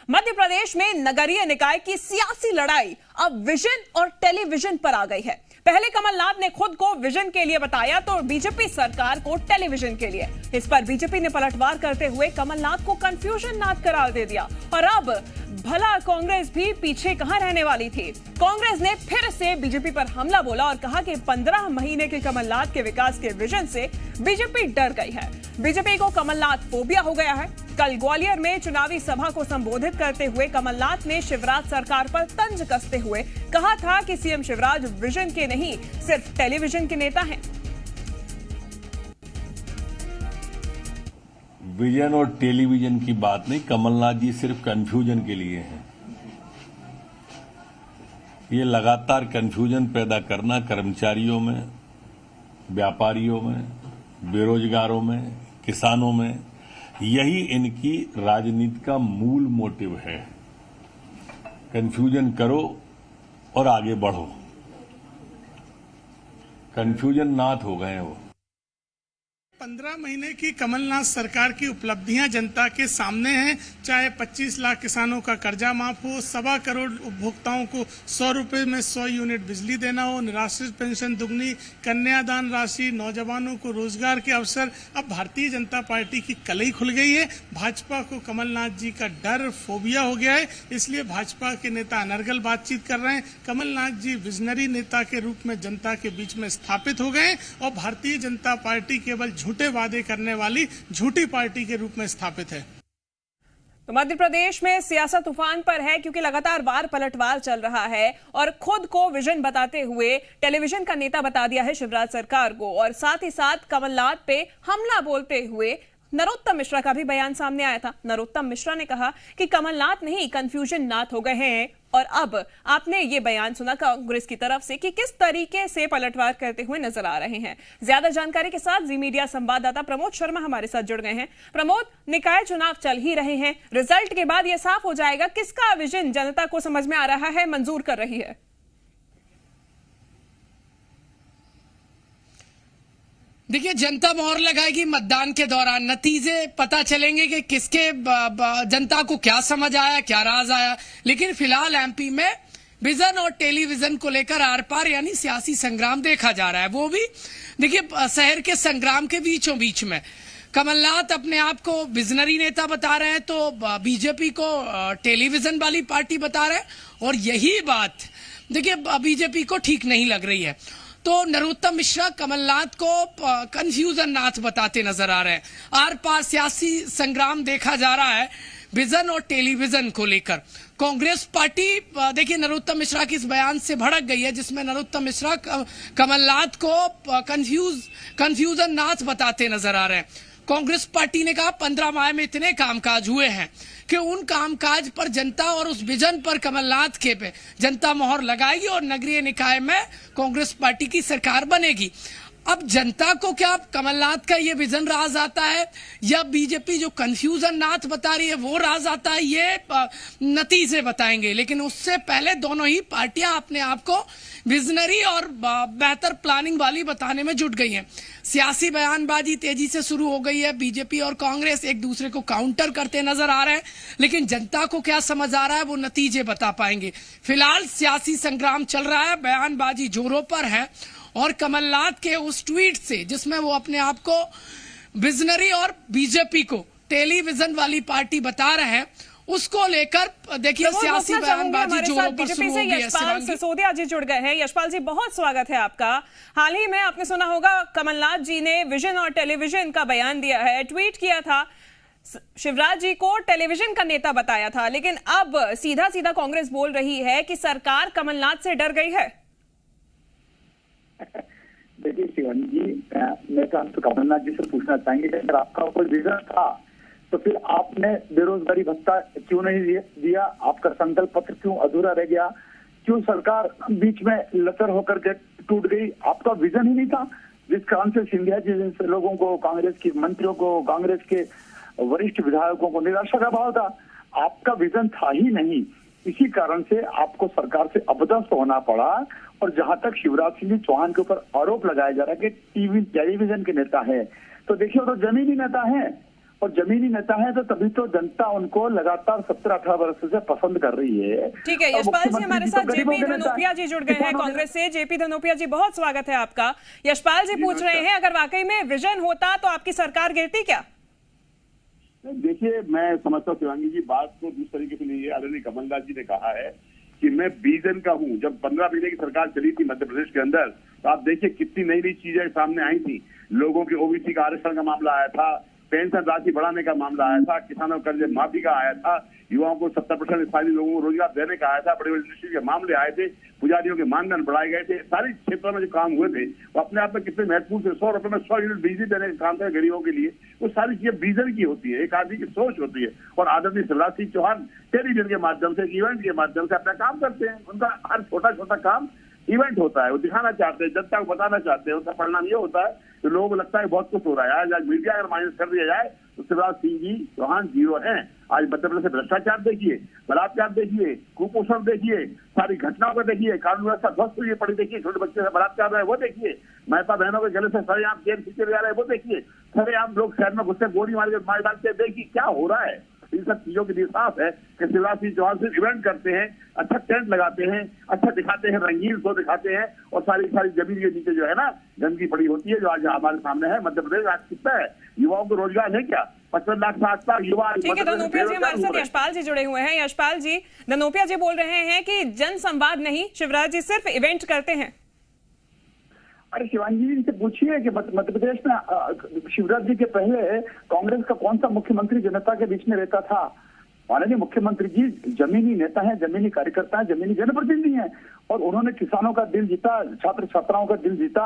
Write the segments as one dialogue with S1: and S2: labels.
S1: मध्य प्रदेश में नगरीय निकाय की सियासी लड़ाई अब विजन और टेलीविजन पर आ गई है। पहले कमलनाथ ने खुद को विजन के लिए बताया तो बीजेपी सरकार को टेलीविजन के लिए। इस पर बीजेपी ने पलटवार करते हुए कमलनाथ को कंफ्यूजन नाथ करार दे दिया। और अब भला कांग्रेस भी पीछे कहां रहने वाली थी। कांग्रेस ने फिर से बीजेपी पर हमला बोला और कहा कि 15 महीने के कमलनाथ के विकास के विजन से बीजेपी डर गई है। बीजेपी को कमलनाथ फोबिया हो गया है। कल ग्वालियर में चुनावी सभा को संबोधित करते हुए कमलनाथ ने शिवराज सरकार पर तंज कसते हुए कहा था कि सीएम शिवराज विजन के नहीं सिर्फ टेलीविजन के नेता हैं।
S2: विजन और टेलीविजन की बात नहीं, कमलनाथ जी सिर्फ कंफ्यूजन के लिए हैं। ये लगातार कंफ्यूजन पैदा करना कर्मचारियों में, व्यापारियों में, बेरोजगारों में, किसानों में, यही इनकी राजनीति का मूल मोटिव है। कंफ्यूजन करो और आगे बढ़ो। कंफ्यूजन नाथ हो गए हैं वो।
S3: 15 महीने की कमलनाथ सरकार की उपलब्धियां जनता के सामने हैं। चाहे 25 लाख किसानों का कर्जा माफ हो, 1.25 करोड़ उपभोक्ताओं को 100 रुपए में 100 यूनिट बिजली देना हो, निराश्रित पेंशन दुगनी, कन्यादान राशि, नौजवानों को रोजगार के अवसर। अब भारतीय जनता पार्टी की कलई खुल गई है। भाजपा को कमलनाथ जी का डर, फोबिया हो गया है। इसलिए भाजपा के नेता अनर्गल बातचीत कर रहे हैं। कमलनाथ जी विजनरी नेता के रूप में जनता के बीच में स्थापित हो गए और भारतीय जनता पार्टी केवल झूठे वादे करने वाली झूठी पार्टी के रूप में स्थापित है।
S1: तो मध्य प्रदेश में सियासत तूफान पर है क्योंकि लगातार वार पलटवार चल रहा है और खुद को विजन बताते हुए टेलीविजन का नेता बता दिया है शिवराज सरकार को। और साथ ही साथ कमलनाथ पे हमला बोलते हुए नरोत्तम मिश्रा का भी बयान सामने आया था। नरोत्तम मिश्रा ने कहा कि कमलनाथ नहीं कंफ्यूजन नाथ हो गए हैं। और अब आपने ये बयान सुना कांग्रेस की तरफ से कि किस तरीके से पलटवार करते हुए नजर आ रहे हैं। ज्यादा जानकारी के साथ जी मीडिया संवाददाता प्रमोद शर्मा हमारे साथ जुड़ गए हैं। प्रमोद, निकाय चुनाव चल ही रहे हैं, रिजल्ट के बाद यह साफ हो जाएगा किसका विजन जनता को समझ में आ रहा है, मंजूर कर रही है।
S4: देखिए, जनता मोहर लगाएगी मतदान के दौरान। नतीजे पता चलेंगे कि किसके जनता को क्या समझ आया, क्या राज आया। लेकिन फिलहाल एमपी में विजन और टेलीविजन को लेकर आर पार यानी सियासी संग्राम देखा जा रहा है। वो भी देखिए शहर के संग्राम के बीचों बीच में कमलनाथ अपने आप को विजनरी नेता बता रहे हैं तो बीजेपी को टेलीविजन वाली पार्टी बता रहे हैं। और यही बात देखिए बीजेपी को ठीक नहीं लग रही है। तो नरोत्तम मिश्रा कमलनाथ को कंफ्यूजन नाथ बताते नजर आ रहे हैं। आर पार सियासी संग्राम देखा जा रहा है विजन और टेलीविजन को लेकर। कांग्रेस पार्टी देखिए नरोत्तम मिश्रा की इस बयान से भड़क गई है जिसमें नरोत्तम मिश्रा कमलनाथ को कंफ्यूजन नाथ बताते नजर आ रहे हैं। कांग्रेस पार्टी ने कहा 15 माह में इतने कामकाज हुए हैं कि उन कामकाज पर जनता और उस विजन पर कमलनाथ के पे जनता मोहर लगाएगी और नगरीय निकाय में कांग्रेस पार्टी की सरकार बनेगी। अब जनता को क्या कमलनाथ का ये विजन राज आता है या बीजेपी जो कंफ्यूजन नाथ बता रही है वो राज आता है, ये नतीजे बताएंगे। लेकिन उससे पहले दोनों ही पार्टियां अपने आप को विजनरी और बेहतर प्लानिंग वाली बताने में जुट गई हैं। सियासी बयानबाजी तेजी से शुरू हो गई है। बीजेपी और कांग्रेस एक दूसरे को काउंटर करते नजर आ रहे हैं। लेकिन जनता को क्या समझ आ रहा है वो नतीजे बता पाएंगे। फिलहाल सियासी संग्राम चल रहा है, बयानबाजी जोरों पर है। और कमलनाथ के उस ट्वीट से जिसमें वो अपने आप को विजनरी और बीजेपी को टेलीविजन वाली पार्टी बता रहे हैं उसको लेकर देखिए सियासी बयानबाजी जोरों पर शुरू हो गई है।
S1: यशपाल सिसोदिया जी जुड़ गए हैं। यशपाल जी, बहुत स्वागत है आपका। हाल ही में आपने सुना होगा कमलनाथ जी ने विजन और टेलीविजन का बयान दिया है, ट्वीट किया था, शिवराज जी को टेलीविजन का नेता बताया था। लेकिन अब सीधा सीधा कांग्रेस बोल रही है कि सरकार कमलनाथ से डर गई है।
S5: देखिए शिवानी जी, मैं तो कमलनाथ जी से पूछना चाहेंगे कि अगर आपका कोई विजन था तो फिर आपने बेरोजगारी भत्ता क्यों नहीं दिया? आपका संकल्प पत्र क्यों अधूरा रह गया? क्यों सरकार बीच में लचर होकर के टूट गई? आपका विजन ही नहीं था जिस कारण से सिंधिया जी जैसे लोगों को, कांग्रेस के मंत्रियों को, कांग्रेस के वरिष्ठ विधायकों को निराशा का भाव था। आपका विजन था ही नहीं, इसी कारण से आपको सरकार से अपदस्थ होना पड़ा। और जहां तक शिवराज सिंह चौहान के ऊपर आरोप लगाया जा रहा है कि टेलीविजन के नेता है, तो देखिए वो तो जमीनी नेता है। और जमीनी नेता है, तो तभी तो जनता उनको लगातार 17-18 वर्ष से पसंद कर रही है।
S1: ठीक है यशपाल जी, हमारे साथ जेपी धनोपिया जी जुड़ गए हैं कांग्रेस से। जेपी धनोपिया जी, बहुत स्वागत है आपका। यशपाल जी पूछ रहे हैं, अगर वाकई में विजन होता तो आपकी सरकार गिरती क्या?
S6: देखिए, मैं समझता हूँ शिवांगी जी, बात को दूसरे तरीके से नहीं है। आदरणीय कमलनाथ जी ने कहा है कि मैं विजन का हूँ। जब 15 महीने की सरकार चली थी मध्य प्रदेश के अंदर, तो आप देखिए कितनी नई नई चीजें सामने आई थी। लोगों के ओबीसी का आरक्षण का मामला आया था, पेंशन राशि बढ़ाने का मामला आया था, किसानों का कर्ज माफी का आया था, युवाओं को 70% स्थानीय लोगों को रोजगार देने का आया था, बड़े बड़े इंडस्ट्री के मामले आए थे, पुजारियों के मानदंड बढ़ाए गए थे। सारी क्षेत्रों में जो काम हुए थे वो अपने आप में कितने महत्वपूर्ण थे। 100 रुपए में 100 यूनिट बिजली देने का काम था गरीबों के लिए। वो सारी चीजें विजन की होती है, एक आदमी की सोच होती है। और आदरणीय शिवराज सिंह चौहान टेलीविजन के माध्यम से, इवेंट के माध्यम से अपना काम करते हैं। उनका हर छोटा छोटा काम इवेंट होता है, वो दिखाना चाहते हैं, जनता को बताना चाहते हैं। उसका परिणाम ये होता है कि लोगों को लगता है बहुत कुछ हो रहा है। आज मीडिया अगर माइनस कर दिया जाए तो शिवराज सिंह जी चौहान जीरो हैं। आज मध्य प्रदेश से भ्रष्टाचार देखिए, बलात्कार देखिए, कुपोषण देखिए, सारी घटनाओं को देखिए, कानून व्यवस्था ध्वस्त हुई पड़ी देखिए, छोटे बच्चे से बलात्कार रहे वो देखिए, माता बहनों के गले से सरेआम जेल खींचे जा रहे हैं वो देखिए, सरेआम लोग शहर में घुसते गोली मार डालते हैं, देखिए क्या हो रहा है। इन सब चीजों के लिए साफ है कि शिवराज सिंह चौहान सिर्फ इवेंट करते हैं, अच्छा टेंट लगाते हैं, अच्छा दिखाते हैं, रंगीन शो दिखाते हैं, और सारी जमीन के नीचे जो है ना गंदगी पड़ी होती है, जो आज हमारे सामने है। मध्य प्रदेश आज कितना है, युवाओं को रोजगार है क्या? 55 लाख से आसपास युवा।
S1: ठीक है धनोपिया जी, हमारे साथ यशपाल जी जुड़े हुए हैं। यशपाल जी, धनोपिया जी बोल रहे हैं कि जन संवाद नहीं, शिवराज जी सिर्फ इवेंट करते हैं।
S5: अरे शिवांगी जी से पूछिए कि मध्य प्रदेश में शिवराज जी के पहले कांग्रेस का कौन सा मुख्यमंत्री जनता के बीच में रहता था? माननीय मुख्यमंत्री जी जमीनी नेता हैं, जमीनी कार्यकर्ता हैं, जमीनी जनप्रतिनिधि हैं, और उन्होंने किसानों का दिल जीता, छात्र छात्राओं का दिल जीता,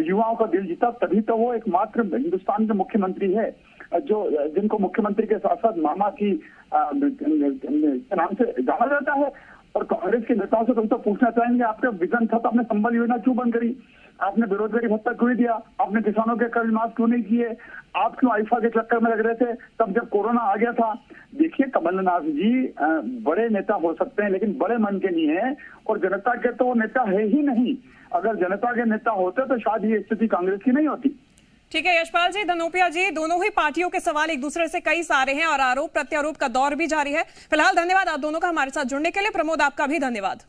S5: युवाओं का दिल जीता। तभी तो वो एकमात्र हिंदुस्तान के मुख्यमंत्री है जो जिनको मुख्यमंत्री के साथ साथ मामा की नाम से जाना जाता है। और कांग्रेस के नेताओं से तुम तो पूछना चाहेंगे, आपका विजन था तो आपने संबल योजना क्यों बंद करी? आपने बेरोजगारी भत्ता क्यों दिया? आपने किसानों के कर्ज माफ क्यों नहीं किए? आप क्यों आईफा के चक्कर में लग रहे थे तब जब कोरोना आ गया था? देखिए कमलनाथ जी बड़े नेता हो सकते हैं लेकिन बड़े मन के नहीं है, और जनता के तो वो नेता है ही नहीं। अगर जनता के नेता होते तो शायद ये स्थिति कांग्रेस की नहीं होती।
S1: ठीक है यशपाल जी, धनोपिया जी, दोनों ही पार्टियों के सवाल एक दूसरे से कई सारे हैं और आरोप प्रत्यारोप का दौर भी जारी है। फिलहाल धन्यवाद आप दोनों का हमारे साथ जुड़ने के लिए। प्रमोद, आपका भी धन्यवाद।